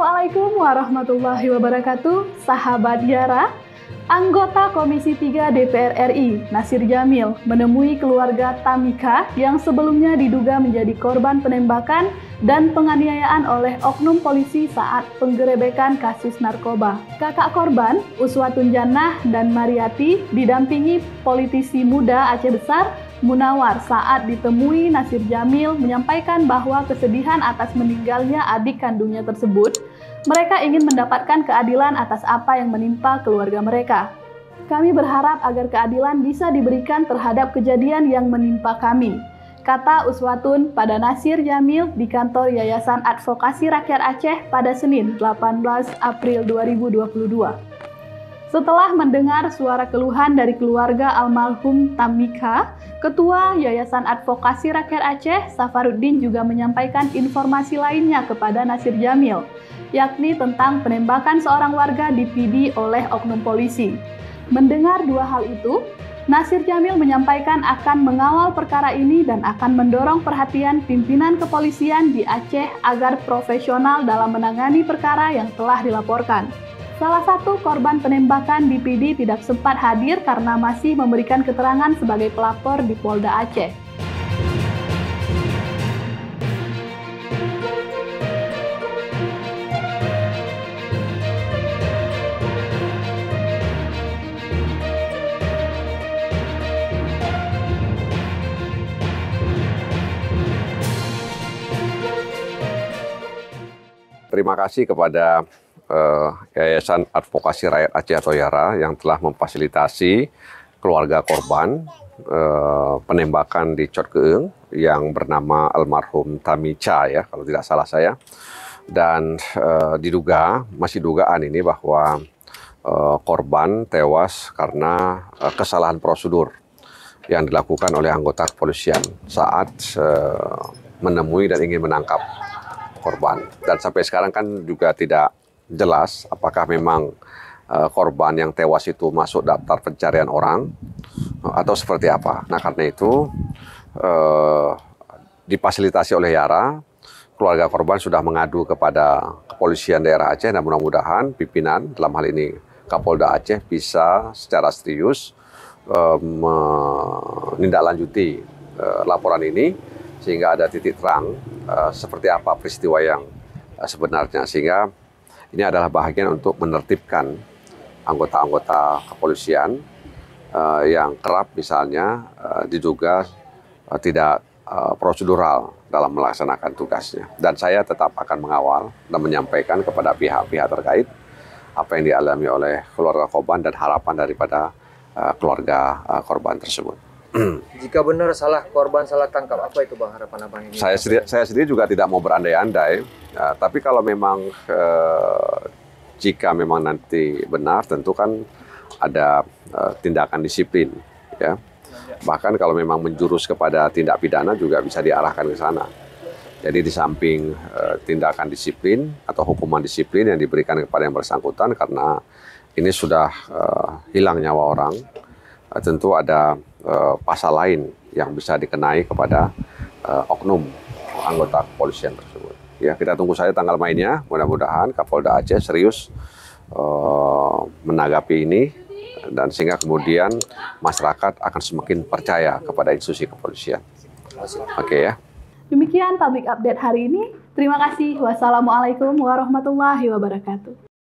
Assalamualaikum warahmatullahi wabarakatuh, sahabat Yara. Anggota Komisi 3 DPR RI, Nasir Jamil, menemui keluarga Tamika yang sebelumnya diduga menjadi korban penembakan dan penganiayaan oleh oknum polisi saat penggerebekan kasus narkoba. Kakak korban, Uswatun Jannah dan Mariati, didampingi politisi muda Aceh Besar, Munawar, saat ditemui Nasir Jamil menyampaikan bahwa kesedihan atas meninggalnya adik kandungnya tersebut, mereka ingin mendapatkan keadilan atas apa yang menimpa keluarga mereka. Kami berharap agar keadilan bisa diberikan terhadap kejadian yang menimpa kami, kata Uswatun pada Nasir Jamil di kantor Yayasan Advokasi Rakyat Aceh pada Senin 18 April 2022. Setelah mendengar suara keluhan dari keluarga almarhum Tamika, Ketua Yayasan Advokasi Rakyat Aceh, Safaruddin, juga menyampaikan informasi lainnya kepada Nasir Jamil, yakni tentang penembakan seorang warga di PD oleh oknum polisi. Mendengar dua hal itu, Nasir Jamil menyampaikan akan mengawal perkara ini dan akan mendorong perhatian pimpinan kepolisian di Aceh agar profesional dalam menangani perkara yang telah dilaporkan. Salah satu korban penembakan di PD tidak sempat hadir karena masih memberikan keterangan sebagai pelapor di Polda Aceh. Terima kasih kepada Yayasan Advokasi Rakyat Aceh atau YARA yang telah memfasilitasi keluarga korban penembakan di Cot Keeng yang bernama almarhum Tamika, ya kalau tidak salah saya. Dan masih dugaan ini bahwa korban tewas karena kesalahan prosedur yang dilakukan oleh anggota kepolisian saat menemui dan ingin menangkap korban. Dan sampai sekarang kan juga tidak jelas apakah memang korban yang tewas itu masuk daftar pencarian orang atau seperti apa. Nah, karena itu difasilitasi oleh YARA, keluarga korban sudah mengadu kepada kepolisian daerah Aceh dan mudah-mudahan pimpinan, dalam hal ini Kapolda Aceh, bisa secara serius menindaklanjuti laporan ini sehingga ada titik terang seperti apa peristiwa yang sebenarnya, sehingga ini adalah bahagian untuk menertibkan anggota-anggota kepolisian yang kerap misalnya diduga tidak prosedural dalam melaksanakan tugasnya. Dan saya tetap akan mengawal dan menyampaikan kepada pihak-pihak terkait apa yang dialami oleh keluarga korban dan harapan daripada keluarga korban tersebut. Jika benar salah korban salah tangkap, apa itu Bang harapan Abang ini? Saya sendiri juga tidak mau berandai-andai, tapi kalau memang jika memang nanti benar, tentu kan ada tindakan disiplin, ya. Bahkan kalau memang menjurus kepada tindak pidana juga bisa diarahkan ke sana. Jadi di samping tindakan disiplin atau hukuman disiplin yang diberikan kepada yang bersangkutan karena ini sudah hilang nyawa orang, tentu ada pasal lain yang bisa dikenai kepada oknum anggota kepolisian tersebut. Ya, kita tunggu saja tanggal mainnya. Mudah-mudahan Kapolda Aceh serius menanggapi ini dan sehingga kemudian masyarakat akan semakin percaya kepada institusi kepolisian. Oke, ya. Demikian public update hari ini. Terima kasih. Wassalamualaikum warahmatullahi wabarakatuh.